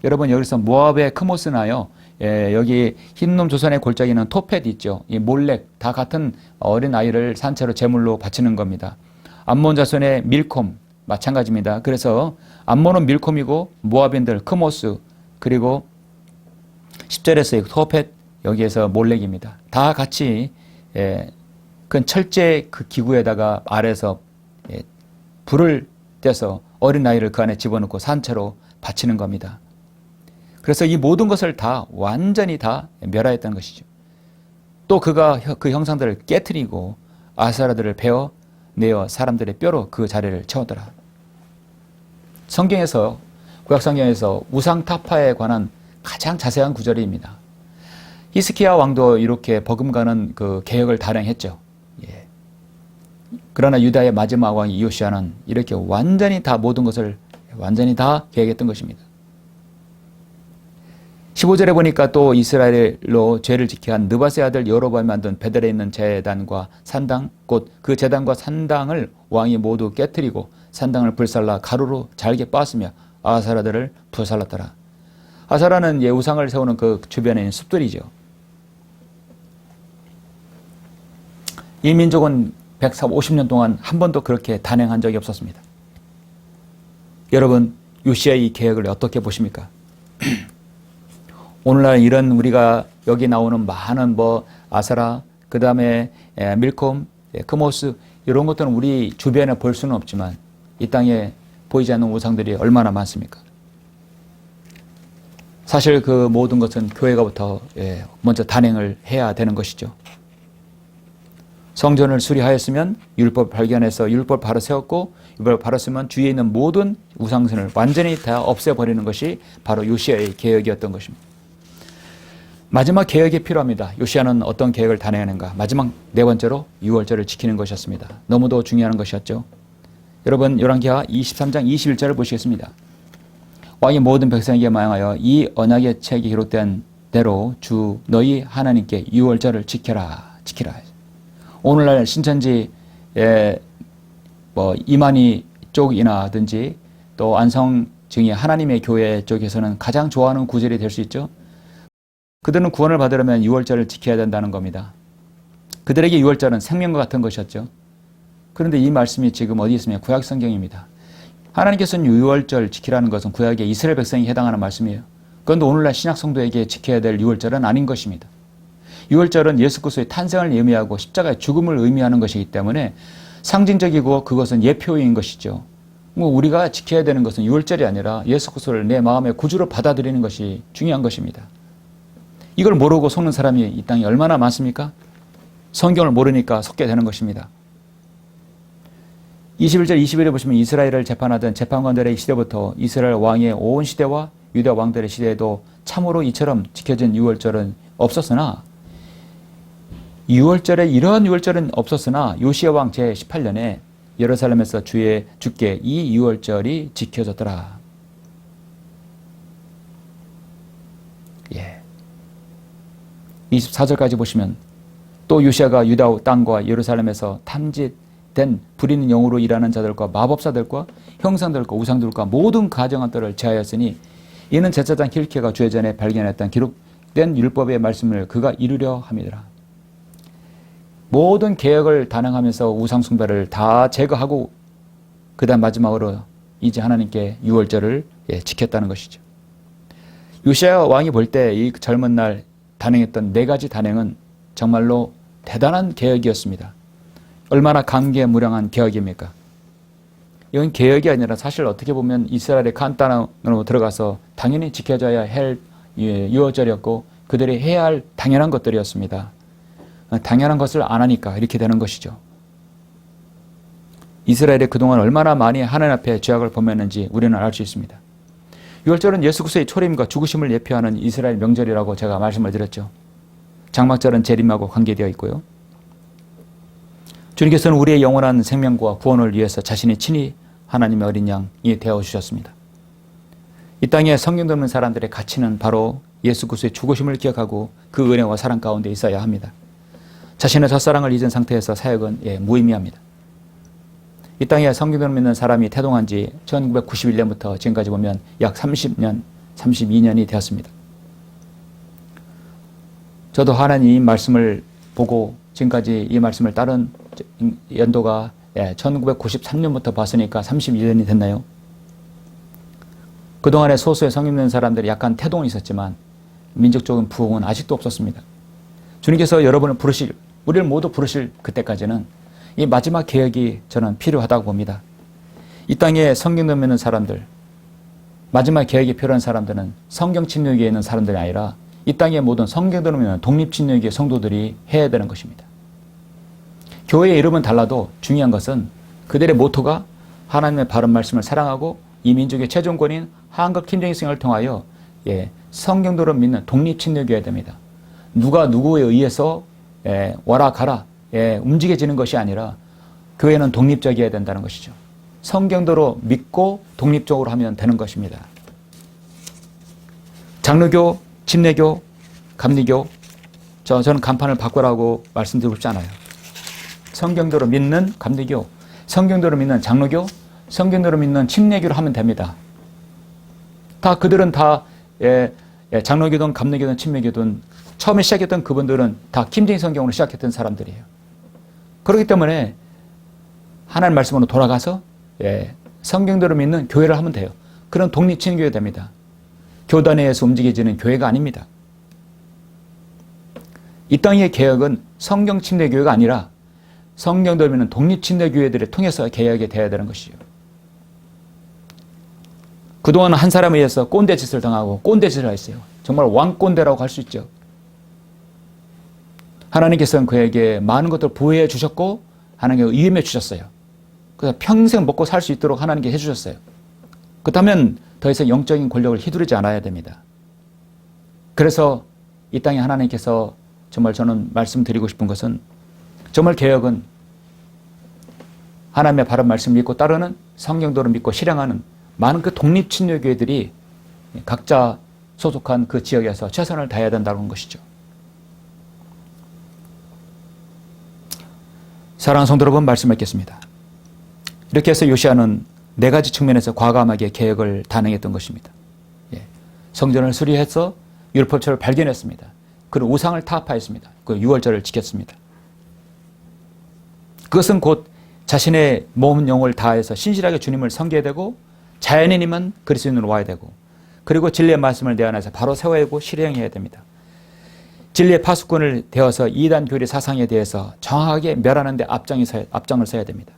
여러분 여기서 모압의 크모스나요. 여기 흰놈 조선의 골짜기는 토펫 있죠. 이 몰렉 다 같은 어린 아이를 산채로 제물로 바치는 겁니다. 암몬 자손의 밀콤 마찬가지입니다. 그래서 암몬은 밀콤이고 모압인들 크모스 그리고 10절에서의 토펫 여기에서 몰렉입니다. 다 같이 그 철제 그 기구에다가 아래서 불을 떼서 어린 아이를 그 안에 집어넣고 산채로 바치는 겁니다. 그래서 이 모든 것을 다 완전히 다 멸하였다는 것이죠. 또 그가 그 형상들을 깨트리고 아세라들을 베어내어 사람들의 뼈로 그 자리를 채웠더라. 성경에서 구약성경에서 우상타파에 관한 가장 자세한 구절입니다. 히스기야 왕도 이렇게 버금가는 그 계획을 단행했죠. 그러나 유다의 마지막 왕 요시야는 이렇게 완전히 다 모든 것을 완전히 다 계획했던 것입니다. 15절에 보니까 또 이스라엘로 죄를 지켜 한 느바세 아들 여로보암이 만든 베델에 있는 제단과 산당 곧 그 제단과 산당을 왕이 모두 깨뜨리고 산당을 불살라 가루로 잘게 빻으며 아사라들을 불살랐더라. 아사라는 우상을 세우는 그 주변에 있는 숲들이죠. 이 민족은 150년 동안 한 번도 그렇게 단행한 적이 없었습니다. 여러분 요시야의 이 계획을 어떻게 보십니까? 오늘날 이런 우리가 여기 나오는 많은 아사라 그 다음에 밀콤, 크모스 이런 것들은 우리 주변에 볼 수는 없지만 이 땅에 보이지 않는 우상들이 얼마나 많습니까? 사실 그 모든 것은 교회가부터 먼저 단행을 해야 되는 것이죠. 성전을 수리하였으면 율법 발견해서 율법 바로 세웠고 율법 바로 쓰면 주위에 있는 모든 우상신을 완전히 다 없애버리는 것이 바로 요시야의 계획이었던 것입니다. 마지막 계획이 필요합니다. 요시야는 어떤 계획을 단행하는가? 마지막 네 번째로 유월절을 지키는 것이었습니다. 너무도 중요한 것이었죠. 여러분 열왕기하 23장 21절을 보시겠습니다. 왕이 모든 백성에게 명하여 이 언약의 책이 기록된 대로 주 너희 하나님께 유월절을 지켜라. 오늘날 신천지에 이만희 쪽이나든지 또 안성 증이 하나님의 교회 쪽에서는 가장 좋아하는 구절이 될 수 있죠. 그들은 구원을 받으려면 유월절을 지켜야 된다는 겁니다. 그들에게 유월절은 생명과 같은 것이었죠. 그런데 이 말씀이 지금 어디 있으면 구약 성경입니다. 하나님께서는 유월절 지키라는 것은 구약의 이스라엘 백성에 해당하는 말씀이에요. 그런데 오늘날 신약 성도에게 지켜야 될 유월절은 아닌 것입니다. 유월절은 예수 그리스도의 탄생을 의미하고 십자가의 죽음을 의미하는 것이기 때문에 상징적이고 그것은 예표인 것이죠. 우리가 지켜야 되는 것은 유월절이 아니라 예수 그리스도를 내 마음의 구주로 받아들이는 것이 중요한 것입니다. 이걸 모르고 속는 사람이 이 땅에 얼마나 많습니까? 성경을 모르니까 속게 되는 것입니다. 21절 21에 보시면 이스라엘을 재판하던 재판관들의 시대부터 이스라엘 왕의 온 시대와 유다 왕들의 시대에도 참으로 이처럼 지켜진 유월절은 없었으나 이러한 유월절은 없었으나 요시야 왕 제18년에 예루살렘에서 주께 이 유월절이 지켜졌더라. 예. 24절까지 보시면 또 요시야가 유다 땅과 예루살렘에서 탐짓된 부리는 영으로 일하는 자들과 마법사들과 형상들과 우상들과 모든 가정한들을 제하였으니 이는 제사장 힐키야가 주의 전에 발견했던 기록된 율법의 말씀을 그가 이루려 함이더라. 모든 개혁을 단행하면서 우상 숭배를 다 제거하고 그다음 마지막으로 이제 하나님께 유월절을 지켰다는 것이죠. 요시야 왕이 볼 때 이 젊은 날 단행했던 4가지 단행은 정말로 대단한 개혁이었습니다. 얼마나 감개무량한 개혁입니까? 이건 개혁이 아니라 사실 어떻게 보면 이스라엘의 칸단으로 들어가서 당연히 지켜져야 할 유월절이었고 그들이 해야 할 당연한 것들이었습니다. 당연한 것을 안 하니까 이렇게 되는 것이죠. 이스라엘이 그동안 얼마나 많이 하나님 앞에 죄악을 범했는지 우리는 알 수 있습니다. 유월절은 예수 그리스도의 초림과 죽으심을 예표하는 이스라엘 명절이라고 제가 말씀을 드렸죠. 장막절은 재림하고 관계되어 있고요. 주님께서는 우리의 영원한 생명과 구원을 위해서 자신이 친히 하나님의 어린 양이 되어주셨습니다. 이 땅에 성경 듣는 사람들의 가치는 바로 예수 그리스도의 죽으심을 기억하고 그 은혜와 사랑 가운데 있어야 합니다. 자신의 첫사랑을 잊은 상태에서 사역은 무의미합니다. 이 땅에 성경을 믿는 사람이 태동한 지 1991년부터 지금까지 보면 약 30년, 32년이 되었습니다. 저도 하나님 말씀을 보고 지금까지 이 말씀을 따른 연도가 1993년부터 봤으니까 32년이 됐나요? 그동안에 소수의 성경 믿는 사람들이 약간 태동은 있었지만 민족적인 부흥은 아직도 없었습니다. 주님께서 여러분을 우리를 모두 부르실 그때까지는 이 마지막 개혁이 저는 필요하다고 봅니다. 이 땅에 성경을 믿는 사람들, 마지막 개혁이 필요한 사람들은 성경 침략에 있는 사람들이 아니라 이 땅의 모든 성경을 믿는 독립 침략의 성도들이 해야 되는 것입니다. 교회의 이름은 달라도 중요한 것은 그들의 모토가 하나님의 바른 말씀을 사랑하고 이 민족의 최종권인 한국 김정일성을 통하여 성경도를 믿는 독립 침략이어야 됩니다. 누가 누구에 의해서 와라 가라 움직여지는 것이 아니라 교회는 독립적이어야 된다는 것이죠. 성경도로 믿고 독립적으로 하면 되는 것입니다. 장로교, 침례교, 감리교 저는 간판을 바꾸라고 말씀드리고 싶지 않아요. 성경도로 믿는 감리교, 성경도로 믿는 장로교, 성경도로 믿는 침례교를 하면 됩니다. 그들은 다 장로교든 감리교든 침례교든 처음에 시작했던 그분들은 다 김정일 성경으로 시작했던 사람들이에요. 그렇기 때문에 하나님 말씀으로 돌아가서 성경대로 믿는 교회를 하면 돼요. 그런 독립침교회가 됩니다. 교단에 의해서 움직여지는 교회가 아닙니다. 이 땅의 개혁은 성경 침례교회가 아니라 성경대로 믿는 독립침례교회들을 통해서 개혁이 되어야 되는 것이죠. 그동안 한 사람에 의해서 꼰대짓을 당하고 꼰대짓을 했어요. 정말 왕꼰대라고 할 수 있죠. 하나님께서는 그에게 많은 것들을 부여해 주셨고 하나님께 의임해 주셨어요. 그래서 평생 먹고 살 수 있도록 하나님께 해주셨어요. 그렇다면 더 이상 영적인 권력을 휘두르지 않아야 됩니다. 그래서 이 땅에 하나님께서 정말 저는 말씀드리고 싶은 것은 정말 개혁은 하나님의 바른 말씀을 믿고 따르는 성경도를 믿고 실행하는 많은 그 독립침례교회들이 각자 소속한 그 지역에서 최선을 다해야 된다는 것이죠. 사랑하는 성도 여러분, 말씀 읽겠습니다. 이렇게 해서 요시야는 4가지 측면에서 과감하게 개혁을 단행했던 것입니다. 성전을 수리해서 율법처를 발견했습니다. 그리고 우상을 타파했습니다. 그 유월절을 지켰습니다. 그것은 곧 자신의 몸 영을 다해서 신실하게 주님을 섬겨야 되고 자연인이면 그리스도인으로 와야 되고 그리고 진리의 말씀을 내 안에서 바로 세워야 하고 실행해야 됩니다. 진리의 파수꾼을 되어서 이단 교리 사상에 대해서 정확하게 멸하는 데 앞장을 서야 됩니다.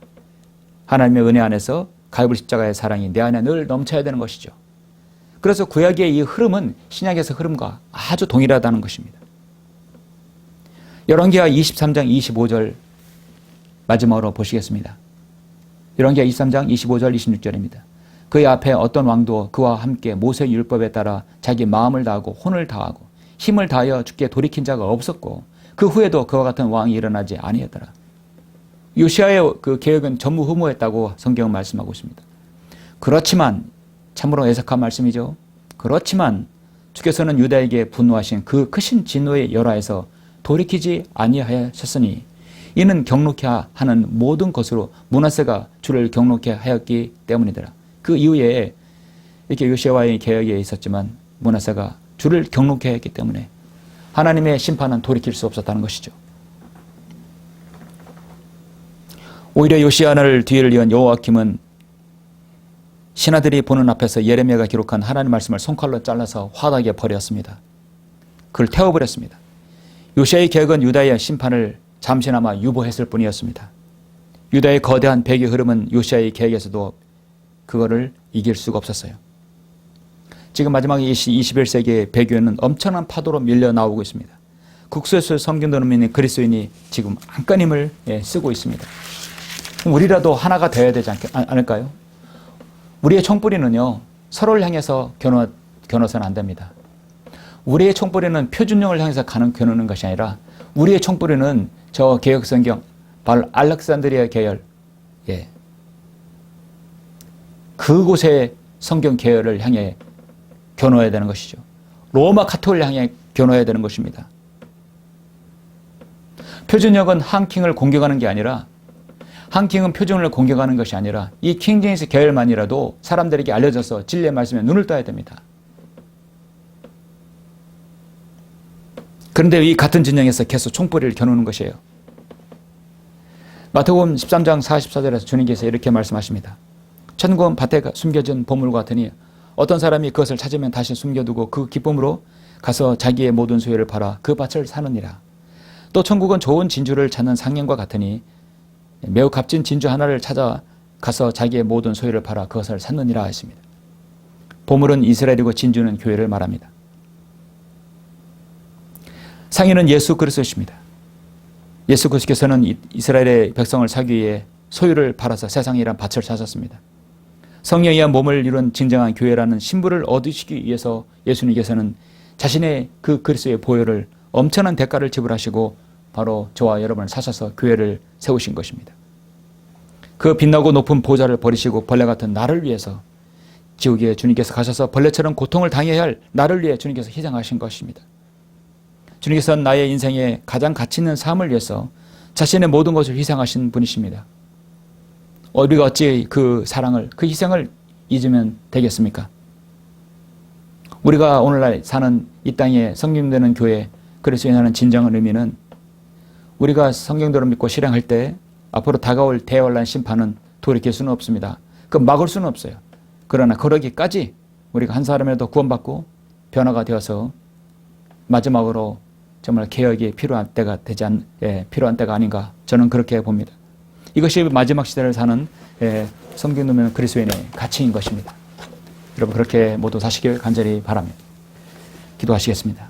하나님의 은혜 안에서 갈보리 십자가의 사랑이 내 안에 늘 넘쳐야 되는 것이죠. 그래서 구약의 이 흐름은 신약에서 흐름과 아주 동일하다는 것입니다. 열왕기하 23장 25절 마지막으로 보시겠습니다. 열왕기하 23장 25절 26절입니다. 그의 앞에 어떤 왕도 그와 함께 모세의 율법에 따라 자기 마음을 다하고 혼을 다하고 힘을 다하여 주께 돌이킨 자가 없었고 그 후에도 그와 같은 왕이 일어나지 아니하더라. 요시아의 그 계획은 전무후무했다고 성경은 말씀하고 있습니다. 그렇지만 참으로 애석한 말씀이죠. 그렇지만 주께서는 유다에게 분노하신 그 크신 진노의 열화에서 돌이키지 아니하셨으니 이는 경록케 하는 모든 것으로 므낫세가 주를 경록케 하였기 때문이더라. 그 이후에 이렇게 요시아와의 계약이 있었지만 므낫세가 주를 경록케 했기 때문에 하나님의 심판은 돌이킬 수 없었다는 것이죠. 오히려 요시아를 뒤를 이은 여호야김은 신하들이 보는 앞에서 예레미야가 기록한 하나님 말씀을 손칼로 잘라서 화나게 버렸습니다. 그를 태워버렸습니다. 요시아의 계획은 유다의 심판을 잠시나마 유보했을 뿐이었습니다. 유다의 거대한 배의 흐름은 요시아의 계획에서도 그거를 이길 수가 없었어요. 지금 마지막 21세기의 배교는 엄청난 파도로 밀려 나오고 있습니다. 국수에서 섬긴다는 믿는 그리스도인이 지금 안간힘을 쓰고 있습니다. 우리라도 하나가 되어야 되지 않을까요? 우리의 총뿌리는요, 서로를 향해서 겨눠서는 안 됩니다. 우리의 총뿌리는 표준형을 향해서 겨누는 것이 아니라 우리의 총뿌리는 저 개혁성경, 바로 알렉산드리아 계열, 그곳의 성경 계열을 향해 겨누어야 되는 것이죠. 로마 카톨을 향해 겨누어야 되는 것입니다. 표준형은 한킹을 공격하는 게 아니라 한킹은 표준을 공격하는 것이 아니라 이 킹제임스 계열만이라도 사람들에게 알려져서 진리의 말씀에 눈을 떠야 됩니다. 그런데 이 같은 진영에서 계속 총뿌리를 겨누는 것이에요. 마태복음 13장 44절에서 주님께서 이렇게 말씀하십니다. 천국은 밭에 숨겨진 보물과 같으니 어떤 사람이 그것을 찾으면 다시 숨겨두고 그 기쁨으로 가서 자기의 모든 소유를 팔아 그 밭을 사느니라. 또 천국은 좋은 진주를 찾는 상인과 같으니 매우 값진 진주 하나를 찾아 가서 자기의 모든 소유를 팔아 그것을 샀느니라 했습니다. 보물은 이스라엘이고 진주는 교회를 말합니다. 상인은 예수 그리스도십니다. 예수 그리스도께서는 이스라엘의 백성을 사기 위해 소유를 팔아서 세상이란 밭을 사셨습니다. 성령에 의한 몸을 이룬 진정한 교회라는 신부를 얻으시기 위해서 예수님께서는 자신의 그 그리스도의 보혈을 엄청난 대가를 지불하시고 바로 저와 여러분을 사셔서 교회를 세우신 것입니다. 그 빛나고 높은 보좌를 버리시고 벌레 같은 나를 위해서 지옥에 주님께서 가셔서 벌레처럼 고통을 당해야 할 나를 위해 주님께서 희생하신 것입니다. 주님께서는 나의 인생에 가장 가치 있는 삶을 위해서 자신의 모든 것을 희생하신 분이십니다. 우리가 어찌 그 사랑을, 그 희생을 잊으면 되겠습니까? 우리가 오늘날 사는 이 땅에 성김되는 교회, 그리스도인이 하는 진정한 의미는 우리가 성경대로 믿고 실행할 때 앞으로 다가올 대환란 심판은 돌이킬 수는 없습니다. 그 막을 수는 없어요. 그러나 그러기까지 우리가 한 사람이라도 구원받고 변화가 되어서 마지막으로 정말 개혁이 필요한 때가 필요한 때가 아닌가 저는 그렇게 봅니다. 이것이 마지막 시대를 사는 성경도면 그리스도인의 가치인 것입니다. 여러분 그렇게 모두 사시길 간절히 바랍니다. 기도하시겠습니다.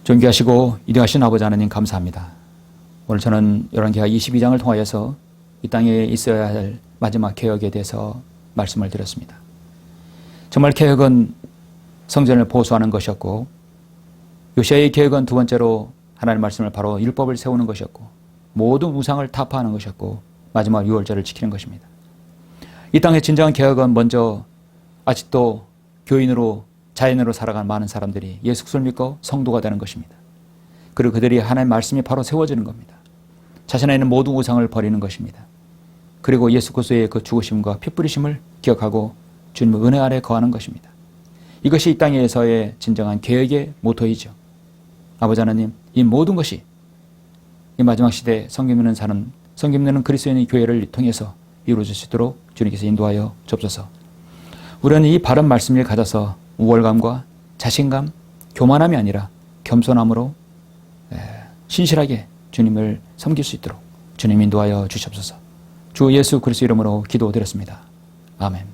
존귀하시고 위대하신 아버지 하나님 감사합니다. 오늘 저는 열왕기하 22장을 통하여서 이 땅에 있어야 할 마지막 개혁에 대해서 말씀을 드렸습니다. 정말 개혁은 성전을 보수하는 것이었고 요시아의 개혁은 두 번째로 하나님의 말씀을 바로 율법을 세우는 것이었고 모든 우상을 타파하는 것이었고 마지막 유월절을 지키는 것입니다. 이 땅의 진정한 개혁은 먼저 아직도 교인으로 자연으로 살아가는 많은 사람들이 예수 그리스도를 믿고 성도가 되는 것입니다. 그리고 그들이 하나님의 말씀이 바로 세워지는 겁니다. 자신 안에 있는 모든 우상을 버리는 것입니다. 그리고 예수 그리스도의 그 죽으심과 피 뿌리심을 기억하고 주님의 은혜 아래 거하는 것입니다. 이것이 이 땅에서의 진정한 개혁의 모토이죠. 아버지 하나님, 이 모든 것이 이 마지막 시대에 성김되는 사는, 성김되는 그리스도인의 교회를 통해서 이루어질 수 있도록 주님께서 인도하여 주옵소서. 우리는 이 바른 말씀을 가져서 우월감과 자신감, 교만함이 아니라 겸손함으로 신실하게 주님을 섬길 수 있도록 주님 인도하여 주시옵소서. 주 예수 그리스도 이름으로 기도드렸습니다. 아멘.